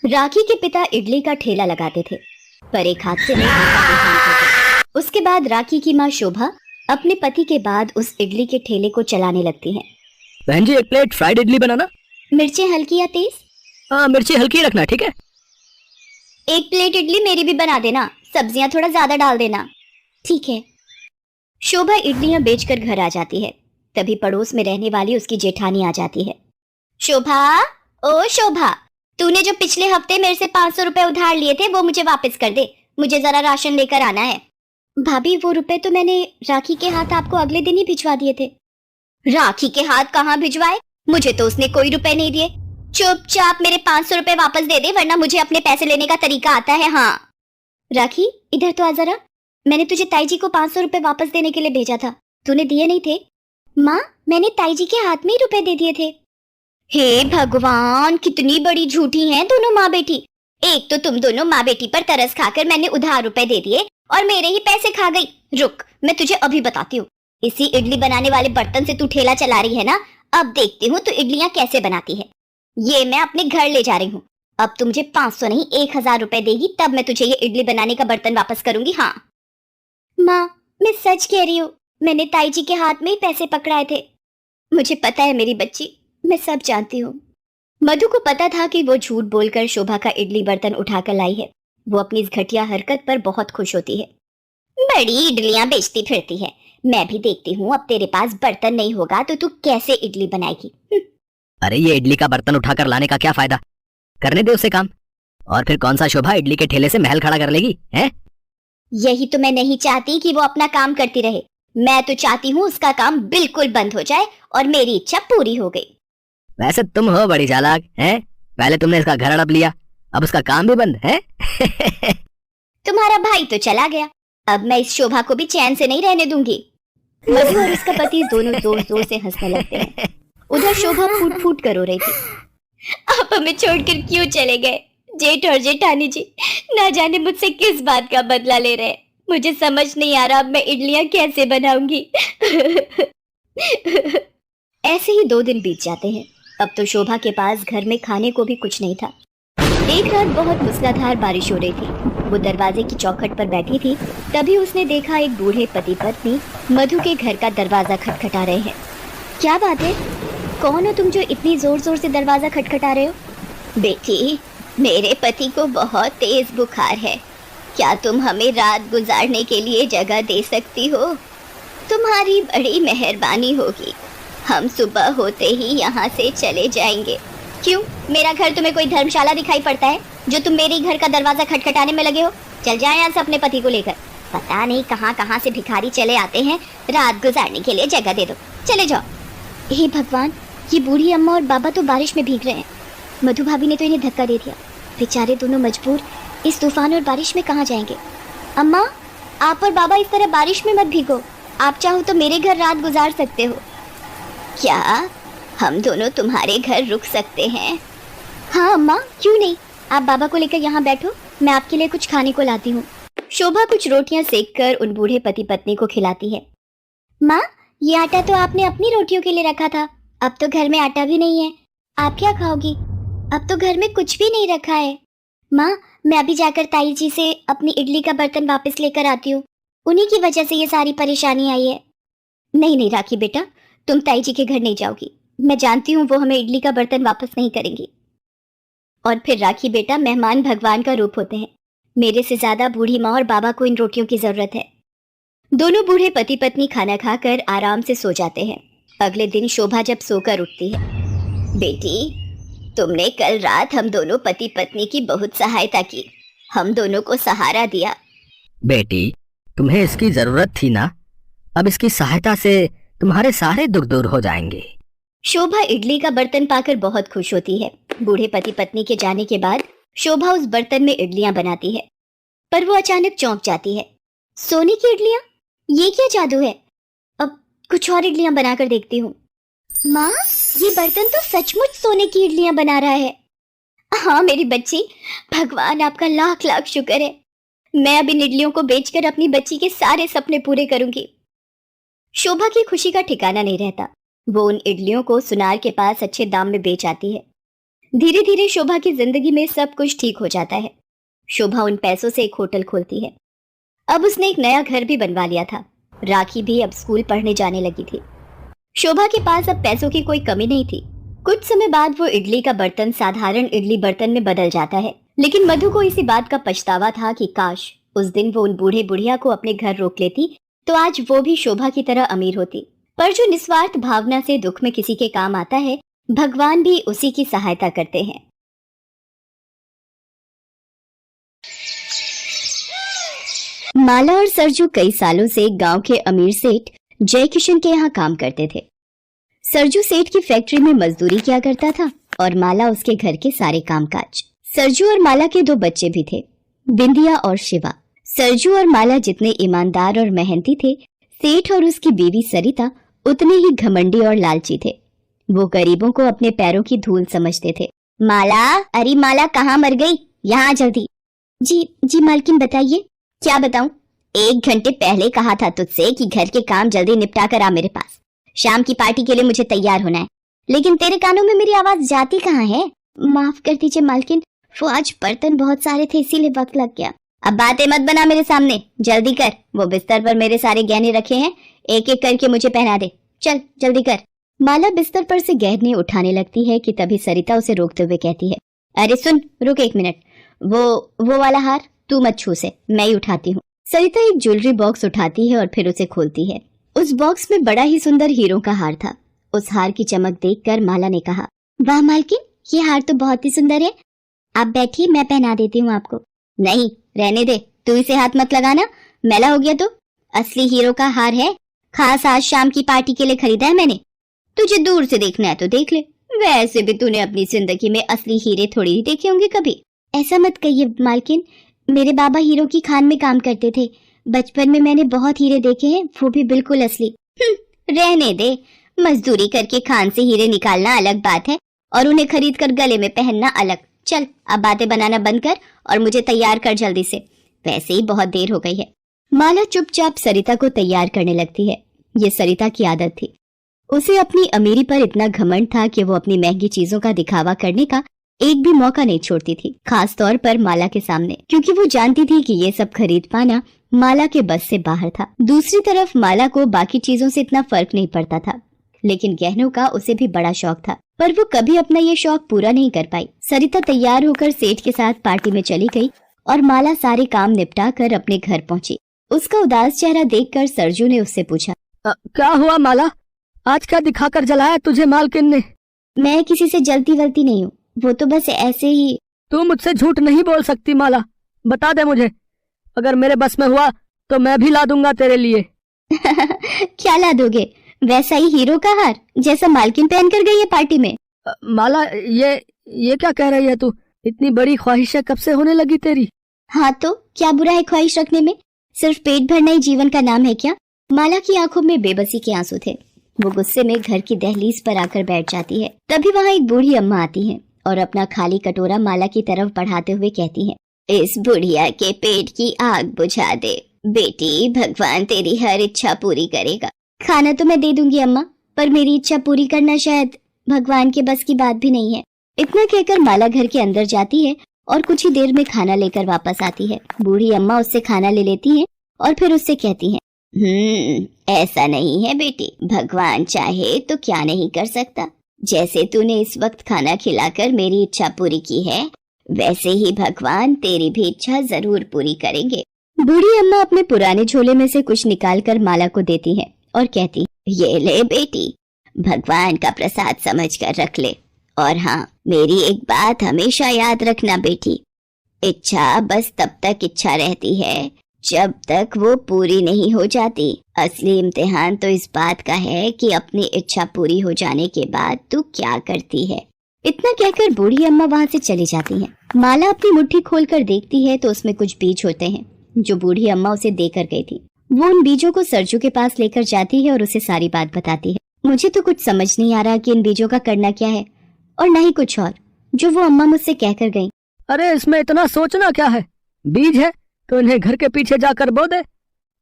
राखी के पिता इडली का ठेला लगाते थे, पर एक हादसे में उनका देहांत हो गया। उसके बाद राखी की माँ शोभा अपने पति के बाद उस इडली के ठेले को चलाने लगती हैं। बहन जी, एक प्लेट फ्राइड इडली बनाना। मिर्चें हल्की या तेज? हाँ, मिर्ची हल्की रखना, ठीक है। एक प्लेट इडली मेरी भी बना देना, सब्जियां थोड़ा ज्यादा डाल देना। ठीक है। शोभा इडलियां बेचकर घर आ जाती है। तभी पड़ोस में रहने वाली उसकी जेठानी आ जाती है। शोभा, ओ शोभा, तूने जो पिछले हफ्ते मेरे से 500 रुपए उधार लिए थे वो मुझे वापस कर दे, मुझे जरा राशन लेकर आना है। भाभी, वो रुपए तो मैंने राखी के हाथ आपको अगले दिन ही भिजवा दिए थे। राखी के हाथ कहाँ भिजवाए? मुझे तो उसने कोई रुपए नहीं दिए। चुपचाप मेरे 500 रुपए वापस दे दे, वरना मुझे अपने पैसे लेने का तरीका आता है। हाँ राखी, इधर तो आ जरा। मैंने तुझे ताई जी को 500 रुपए वापस देने के लिए भेजा था, तूने दिए नहीं थे। माँ, मैंने ताई जी के हाथ में ही रुपए दे दिए थे। हे भगवान, कितनी बड़ी झूठी हैं दोनों माँ बेटी। एक तो तुम दोनों माँ बेटी पर तरस खाकर मैंने उधार रुपए दे दिए और मेरे ही पैसे खा गई। रुक, मैं तुझे अभी बताती हूँ। इसी इडली बनाने वाले बर्तन से तू ठेला चला रही है ना, अब देखती हूँ तू इडलियां कैसे बनाती है। ये मैं अपने घर ले जा रही हूँ। अब तू मुझे 500 नहीं 1000 रुपए देगी, तब मैं तुझे ये इडली बनाने का बर्तन वापस करूंगी। हाँ माँ, मैं सच कह रही हूँ, मैंने ताई जी के हाथ में ही पैसे पकड़ाए थे। मुझे पता है मेरी बच्ची, मैं सब जानती हूँ। मधु को पता था कि वो झूठ बोलकर शोभा का इडली बर्तन उठाकर लाई है। वो अपनी इस घटिया हरकत पर बहुत खुश होती है। बड़ी इडलियां बेचती फिरती है, मैं भी देखती हूँ अब तेरे पास बर्तन नहीं होगा तो तू कैसे इडली बनाएगी। अरे, ये इडली का बर्तन उठाकर लाने का क्या फायदा? करने दे उसे काम। और फिर कौन सा शोभा इडली के ठेले से महल खड़ा कर लेगी, हैं? यही तो मैं नहीं चाहती कि वो अपना काम करती रहे। मैं तो चाहती हूँ उसका काम बिल्कुल बंद हो जाए और मेरी इच्छा पूरी हो गई। वैसे तुम हो बड़ी चालाक, हैं? पहले तुमने इसका घर हड़प लिया, अब उसका काम भी बंद है। तुम्हारा भाई तो चला गया, अब मैं इस शोभा को भी चैन से नहीं रहने दूंगी। मधु और उसका पति दोनों जोर जोर से हंसने लगते हैं। उधर शोभा फूट फूट कर रो रही थी। आप हमें छोड़कर क्यों चले गए? जेठ और जेठानी जी ना जाने मुझसे किस बात का बदला ले रहे हैं। मुझे समझ नहीं आ रहा अब मैं इडलियां कैसे बनाऊंगी। ऐसे ही 2 दिन बीत जाते हैं। अब तो शोभा के पास घर में खाने को भी कुछ नहीं था। एक रात बहुत मूसलाधार बारिश हो रही थी। वो दरवाजे की चौखट पर बैठी थी, तभी उसने देखा एक बूढ़े पति पत्नी मधु के घर का दरवाजा खटखटा रहे हैं। क्या बात है? कौन हो तुम जो इतनी जोर जोर से दरवाजा खटखटा रहे हो? बेटी, मेरे पति को बहुत तेज बुखार है, क्या तुम हमें रात गुजारने के लिए जगह दे सकती हो? तुम्हारी बड़ी मेहरबानी होगी, हम सुबह होते ही यहाँ से चले जाएंगे। क्यों, मेरा घर तुम्हें कोई धर्मशाला दिखाई पड़ता है जो तुम मेरे घर का दरवाजा खटखटाने में लगे हो? चल जाए यहाँ से अपने पति को लेकर। पता नहीं कहाँ कहाँ से भिखारी चले आते हैं, रात गुजारने के लिए जगह दे दो, चले जाओ। हे भगवान, ये बूढ़ी अम्मा और बाबा तो बारिश में भीग रहे हैं। मधु भाभी ने तो इन्हें धक्का दे दिया। बेचारे दोनों मजबूर इस तूफान और बारिश में कहाँ जाएंगे। अम्मा, आप और बाबा इस तरह बारिश में मत भीगो, आप चाहो तो मेरे घर रात गुजार सकते हो। क्या हम दोनों तुम्हारे घर रुक सकते हैं? हाँ अम्मा, क्यों नहीं। आप बाबा को लेकर यहाँ बैठो, मैं आपके लिए कुछ खाने को लाती हूँ। शोभा कुछ रोटियां सेककर उन बूढ़े पति पत्नी को खिलाती है। माँ, ये आटा तो आपने अपनी रोटियों के लिए रखा था, अब तो घर में आटा भी नहीं है, आप क्या खाओगी? अब तो घर में कुछ भी नहीं रखा है। माँ, मैं अभी जाकर ताई जी से अपनी इडली का बर्तन वापस लेकर आती हूँ, उन्हीं की वजह से ये सारी परेशानी आई है। नहीं नहीं राखी बेटा, तुम ताई जी के घर नहीं जाओगी, मैं जानती हूँ वो हमें इडली का बर्तन वापस नहीं करेंगी। और फिर राखी बेटा, मेहमान भगवान का रूप होते हैं, मेरे से ज्यादा बूढ़ी माँ और बाबा को इन रोटियों की जरूरत है। दोनों बूढ़े पति पत्नी खाना खाकर आराम से सो जाते हैं। अगले दिन शोभा जब सोकर उठती है, बेटी, तुमने कल रात हम दोनों पति पत्नी की बहुत सहायता की, हम दोनों को सहारा दिया। बेटी, तुम्हें इसकी जरूरत थी ना, अब इसकी सहायता से तुम्हारे सारे दुख दूर हो जाएंगे। शोभा इडली का बर्तन पाकर बहुत खुश होती है। बूढ़े पति पत्नी के जाने के बाद शोभा उस बर्तन में इडलियां बनाती है, पर वो अचानक चौंक जाती है। सोने की इडलियां? ये क्या जादू है? अब कुछ और इडलियां बनाकर देखती हूँ। माँ, ये बर्तन तो सचमुच सोने की इडलियां बना रहा है। हाँ मेरी बच्ची, भगवान आपका लाख लाख शुक्र है। मैं अब इन इडलियों को बेचकर अपनी बच्ची के सारे सपने पूरे करूंगी। शोभा की खुशी का ठिकाना नहीं रहता। वो उन इडलियों को सुनार के पास अच्छे दाम में बेच आती है। धीरे धीरे शोभा की जिंदगी में सब कुछ ठीक हो जाता है। शोभा उन पैसों से एक होटल खोलती है। अब उसने एक नया घर भी बनवा लिया था। राखी भी अब स्कूल पढ़ने जाने लगी थी। शोभा के पास अब पैसों की कोई कमी नहीं थी। कुछ समय बाद वो इडली का बर्तन साधारण इडली बर्तन में बदल जाता है। लेकिन मधु को इसी बात का पछतावा था कि काश उस दिन वो उन बूढ़े बुढ़िया को अपने घर रोक लेती तो आज वो भी शोभा की तरह अमीर होती। पर जो निस्वार्थ भावना से दुख में किसी के काम आता है, भगवान भी उसी की सहायता करते हैं। माला और सरजू कई सालों से गांव के अमीर सेठ जय किशन के यहाँ काम करते थे। सरजू सेठ की फैक्ट्री में मजदूरी किया करता था और माला उसके घर के सारे कामकाज। सरजू और माला के 2 बच्चे भी थे, बिंदिया और शिवा। सरजू और माला जितने ईमानदार और मेहनती थे, सेठ और उसकी बीवी सरिता उतने ही घमंडी और लालची थे। वो गरीबों को अपने पैरों की धूल समझते थे। माला, अरे माला कहाँ मर गई? यहाँ जल्दी। जी मालकिन बताइए। क्या बताऊं? 1 घंटे पहले कहा था तुझसे कि घर के काम जल्दी निपटा कर आ मेरे पास। शाम की पार्टी के लिए मुझे तैयार होना है, लेकिन तेरे कानों में मेरी आवाज जाती कहाँ है? माफ कर दीजिए मालकिन, वो आज बर्तन बहुत सारे थे इसीलिए वक्त लग गया। अब बातें मत बना मेरे सामने, जल्दी कर। वो बिस्तर पर मेरे सारे गहने रखे हैं, एक एक करके मुझे पहना दे। चल जल्दी कर। माला बिस्तर पर से गहने उठाने लगती है कि तभी सरिता उसे रोकते हुए कहती है, अरे सुन, रुक 1 मिनट। वो वाला हार तू मत छू से, मैं ही उठाती हूँ। सरिता एक ज्वेलरी बॉक्स उठाती है और फिर उसे खोलती है। उस बॉक्स में बड़ा ही सुंदर हीरों का हार था। उस हार की चमक देखकर माला ने कहा, वाह मालकिन, ये हार तो बहुत ही सुंदर है। आप बैठिए, मैं पहना देती हूँ आपको। नहीं, रहने दे, तू इसे हाथ मत लगाना, मैला हो गया तो। असली हीरो का हार है, खास आज शाम की पार्टी के लिए खरीदा है मैंने। तुझे दूर से देखना है तो देख ले, वैसे भी तूने अपनी जिंदगी में असली हीरे थोड़ी ही देखे होंगे कभी। ऐसा मत कहिए मालकिन, मेरे बाबा हीरो की खान में काम करते थे। बचपन में मैंने बहुत हीरे देखे हैं, वो भी बिल्कुल असली। रहने दे, मजदूरी करके खान से हीरे निकालना अलग बात है और उन्हें खरीद कर गले में पहनना अलग। चल अब बातें बनाना बंद कर और मुझे तैयार कर जल्दी से, वैसे ही बहुत देर हो गई है। माला चुपचाप सरिता को तैयार करने लगती है। ये सरिता की आदत थी। उसे अपनी अमीरी पर इतना घमंड था कि वो अपनी महंगी चीजों का दिखावा करने का एक भी मौका नहीं छोड़ती थी, खास तौर पर माला के सामने, क्योंकि वो जानती थी कि ये सब खरीद पाना माला के बस से बाहर था। दूसरी तरफ माला को बाकी चीजों से इतना फर्क नहीं पड़ता था, लेकिन गहनों का उसे भी बड़ा शौक था, पर वो कभी अपना ये शौक पूरा नहीं कर पाई। सरिता तैयार होकर सेठ के साथ पार्टी में चली गई और माला सारे काम निपटा कर अपने घर पहुंची। उसका उदास चेहरा देखकर सरजू ने उससे पूछा, क्या हुआ माला, आज क्या दिखाकर जलाया तुझे मालकिन ने? मैं किसी से जलती वलती नहीं हूँ, वो तो बस ऐसे ही। तू मुझसे झूठ नहीं बोल सकती माला, बता दे मुझे, अगर मेरे बस में हुआ तो मैं भी ला दूंगा तेरे लिए। क्या ला दोगे? वैसा ही हीरो का हार जैसा मालकिन पहन कर गई है पार्टी में। माला, ये क्या कह रही है तू? इतनी बड़ी ख्वाहिशें कब से होने लगी तेरी? हाँ तो क्या बुरा है ख्वाहिश रखने में? सिर्फ पेट भरना ही जीवन का नाम है क्या? माला की आंखों में बेबसी के आंसू थे। वो गुस्से में घर की दहलीज पर आकर बैठ जाती है। तभी वहाँ एक बूढ़ी अम्मा आती है और अपना खाली कटोरा माला की तरफ बढ़ाते हुए कहती है, इस बुढ़िया के पेट की आग बुझा दे बेटी, भगवान तेरी हर इच्छा पूरी करेगा। खाना तो मैं दे दूंगी अम्मा, पर मेरी इच्छा पूरी करना शायद भगवान के बस की बात भी नहीं है। इतना कहकर माला घर के अंदर जाती है और कुछ ही देर में खाना लेकर वापस आती है। बूढ़ी अम्मा उससे खाना ले लेती है और फिर उससे कहती है, ऐसा नहीं है बेटी, भगवान चाहे तो क्या नहीं कर सकता। जैसे तूने इस वक्त खाना खिलाकर मेरी इच्छा पूरी की है, वैसे ही भगवान तेरी भी इच्छा जरूर पूरी करेंगे। बूढ़ी अम्मा अपने पुराने झोले में से कुछ निकालकर माला को देती है और कहती, ये ले बेटी, भगवान का प्रसाद समझकर रख ले। और हाँ, मेरी एक बात हमेशा याद रखना बेटी, इच्छा बस तब तक इच्छा रहती है जब तक वो पूरी नहीं हो जाती। असली इम्तिहान तो इस बात का है कि अपनी इच्छा पूरी हो जाने के बाद तू क्या करती है। इतना कहकर बूढ़ी अम्मा वहाँ से चली जाती हैं। माला अपनी मुट्ठी खोलकर देखती है तो उसमें कुछ बीज होते हैं जो बूढ़ी अम्मा उसे देकर गई थी। वो उन बीजों को सरजू के पास लेकर जाती है और उसे सारी बात बताती है। मुझे तो कुछ समझ नहीं आ रहा कि इन बीजों का करना क्या है, और न ही कुछ और जो वो अम्मा मुझसे कहकर गई। अरे इसमें इतना सोचना क्या है, बीज है तो इन्हें घर के पीछे जाकर बो दे,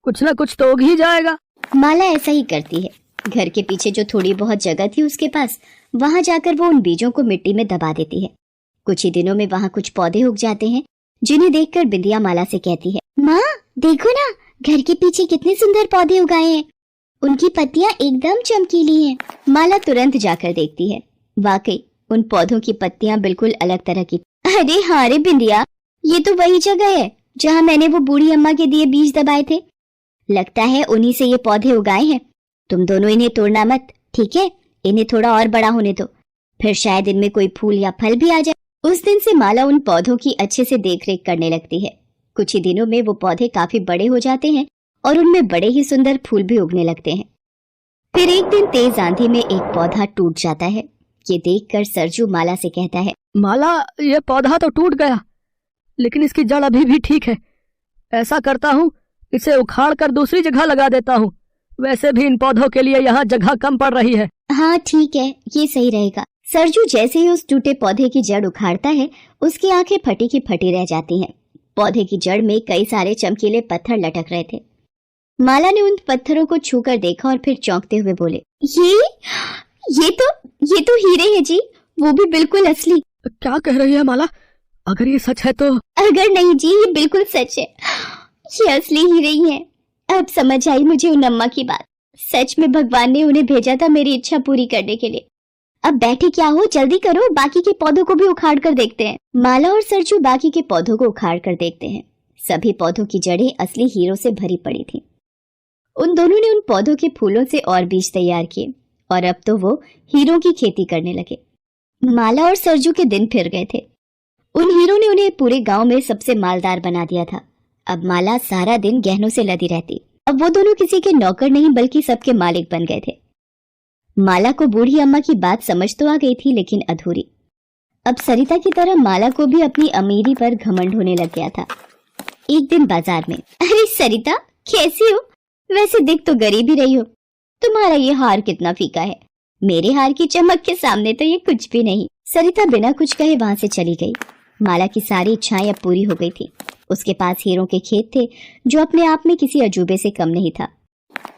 कुछ ना कुछ तो उग ही जाएगा। माला ऐसा ही करती है। घर के पीछे जो थोड़ी बहुत जगह थी उसके पास, वहाँ जाकर वो उन बीजों को मिट्टी में दबा देती है कुछ ही दिनों में वहाँ कुछ पौधे उग जाते हैं, जिन्हें देखकर बिंदिया माला से कहती है, माँ देखो ना, घर के पीछे कितने सुंदर पौधे उगाए हैं, उनकी पत्तियां एकदम चमकीली हैं। माला तुरंत जाकर देखती है, वाकई उन पौधों की पत्तियां बिल्कुल अलग तरह की। अरे हाँ रे बिंदिया, ये तो वही जगह है जहाँ मैंने वो बूढ़ी अम्मा के दिए बीज दबाए थे। लगता है उन्हीं से ये पौधे उगाए हैं। तुम दोनों इन्हें तोड़ना मत, ठीक है? इन्हें थोड़ा और बड़ा होने दो, फिर शायद इनमें कोई फूल या फल भी आ जाए। उस दिन से माला उन पौधों की अच्छे से देखरेख करने लगती है। कुछ ही दिनों में वो पौधे काफी बड़े हो जाते हैं और उनमें बड़े ही सुंदर फूल भी उगने लगते हैं। फिर एक दिन तेज आंधी में एक पौधा टूट जाता है। ये देखकर सरजू माला से कहता है, माला, ये पौधा तो टूट गया, लेकिन इसकी जड़ अभी भी ठीक है। ऐसा करता हूँ, इसे उखाड़ कर दूसरी जगह लगा देता हूँ। वैसे भी इन पौधों के लिए यहाँ जगह कम पड़ रही है। हाँ ठीक है, ये सही रहेगा। सरजू जैसे ही उस टूटे पौधे की जड़ उखाड़ता है, उसकी आंखें फटी की फटी रह जाती हैं। पौधे की जड़ में कई सारे चमकीले पत्थर लटक रहे थे। माला ने उन पत्थरों को छूकर देखा और फिर चौंकते हुए बोले, ये तो हीरे हैं जी, वो भी बिल्कुल असली। क्या कह रही है माला? अगर ये सच है तो? अगर नहीं जी, ये बिल्कुल सच है, ये असली हीरे ही हैं। अब समझ आई मुझे उन अम्मा की बात। सच में भगवान ने उन्हें भेजा था मेरी इच्छा पूरी करने के लिए। अब बैठे क्या हो, जल्दी करो, बाकी के पौधों को भी उखाड़ कर देखते हैं। माला और सरजू बाकी के पौधों को उखाड़ कर देखते हैं। सभी पौधों की जड़ें असली हीरों से भरी पड़ी थी। उन दोनों ने उन पौधों के फूलों से और बीज तैयार किए और अब तो वो हीरों की खेती करने लगे। माला और सरजू के दिन फिर गए थे। उन हीरों ने उन्हें पूरे गांव में सबसे मालदार बना दिया था। अब माला सारा दिन गहनों से लदी रहती। अब वो दोनों किसी के नौकर नहीं बल्कि सबके मालिक बन गए थे। माला को बूढ़ी अम्मा की बात समझ तो आ गई थी, लेकिन अधूरी। अब सरिता की तरह माला को भी अपनी अमीरी पर घमंड होने लग गया था। एक दिन बाजार में, अरे सरिता कैसी हो? वैसे दिख तो गरीब ही रही हो। तुम्हारा ये हार कितना फीका है, मेरे हार की चमक के सामने तो ये कुछ भी नहीं। सरिता बिना कुछ कहे वहां से चली गई। माला की सारी इच्छाएं अब पूरी हो गई थी। उसके पास हीरों के खेत थे, जो अपने आप में किसी अजूबे से कम नहीं था।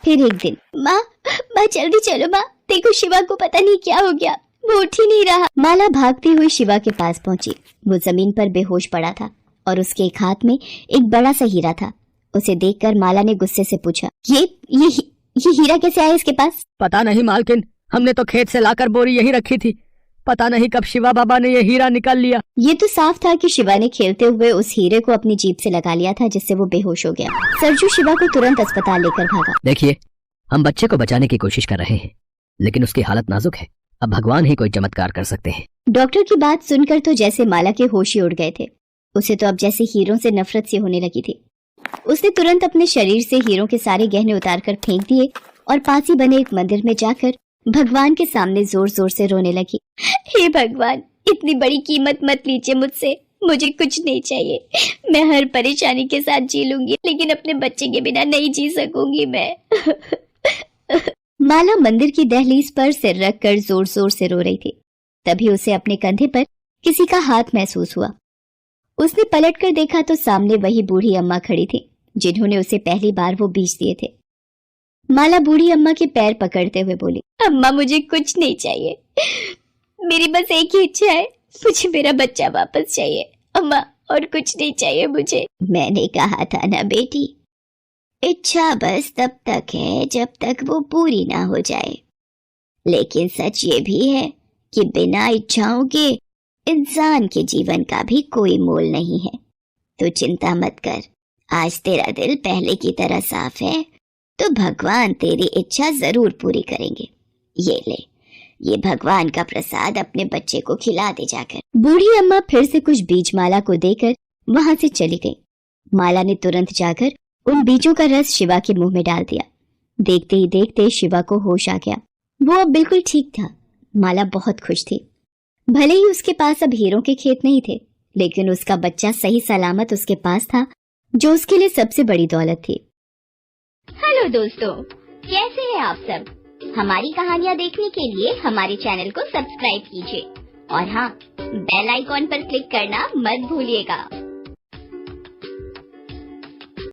फिर एक दिन, माँ जल्दी चलो माँ, देखो शिवा को पता नहीं क्या हो गया, वो उठ ही नहीं रहा। माला भागती हुई शिवा के पास पहुंची। वो जमीन पर बेहोश पड़ा था और उसके एक हाथ में एक बड़ा सा हीरा था। उसे देखकर माला ने गुस्से से पूछा, ये हीरा कैसे आया इसके पास? पता नहीं मालकिन, हमने तो खेत से लाकर बोरी यहीं रखी थी। पता नहीं कब शिवा बाबा ने ये हीरा निकाल लिया। ये तो साफ था कि शिवा ने खेलते हुए उस हीरे को अपनी जीभ से लगा लिया था, जिससे वो बेहोश हो गया। सरजू शिवा को तुरंत अस्पताल लेकर भागा। देखिए, हम बच्चे को बचाने की कोशिश कर रहे हैं, लेकिन उसकी हालत नाजुक है। अब भगवान ही कोई चमत्कार कर सकते हैं। डॉक्टर की बात सुनकर तो जैसे माला के होश ही उड़ गए थे। उसे तो अब जैसे हीरों से नफरत सी होने लगी थी। उसने तुरंत अपने शरीर से हीरों के सारे गहने उतारकर फेंक दिए और पास ही बने एक मंदिर में जाकर भगवान के सामने जोर जोर से रोने लगी। हे भगवान, इतनी बड़ी कीमत मत लीजिए मुझसे, मुझे कुछ नहीं चाहिए। मैं हर परेशानी के साथ जी लूंगी, लेकिन अपने बच्चे के बिना नहीं जी सकूंगी मैं। माला मंदिर की दहलीज पर सिर रखकर जोर जोर से रो रही थी। तभी उसे अपने कंधे पर किसी का हाथ महसूस हुआ। उसने पलटकर देखा तो सामने वही बूढ़ी अम्मा खड़ी थी, जिन्होंने उसे पहली बार वो बीज दिए थे। माला बूढ़ी अम्मा के पैर पकड़ते हुए बोली, अम्मा मुझे कुछ नहीं चाहिए, मेरी बस एक ही इच्छा है, मुझे मेरा बच्चा वापस चाहिए अम्मा, और कुछ नहीं चाहिए मुझे। मैंने कहा था ना बेटी, इच्छा बस तब तक है जब तक वो पूरी ना हो जाए। लेकिन सच ये भी है कि बिना इच्छाओं के इंसान के जीवन का भी कोई मोल नहीं है। तो चिंता मत कर, आज तेरा दिल पहले की तरह साफ है, तो भगवान तेरी इच्छा जरूर पूरी करेंगे। ये ले, ये भगवान का प्रसाद अपने बच्चे को खिला दे जाकर। बूढ़ी अम्मा फिर से कुछ बीज माला को देकर वहां से चली गई। माला ने तुरंत जाकर उन बीजों का रस शिवा के मुंह में डाल दिया। देखते ही देखते शिवा को होश आ गया। वो अब बिल्कुल ठीक था। माला बहुत खुश थी। भले ही उसके पास अब हीरों के खेत नहीं थे, लेकिन उसका बच्चा सही सलामत उसके पास था, जो उसके लिए सबसे बड़ी दौलत थी। हेलो दोस्तों, कैसे हैं आप सब? हमारी कहानियाँ देखने के लिए हमारे चैनल को सब्सक्राइब कीजिए और हाँ, बेल आइकॉन पर क्लिक करना मत भूलिएगा।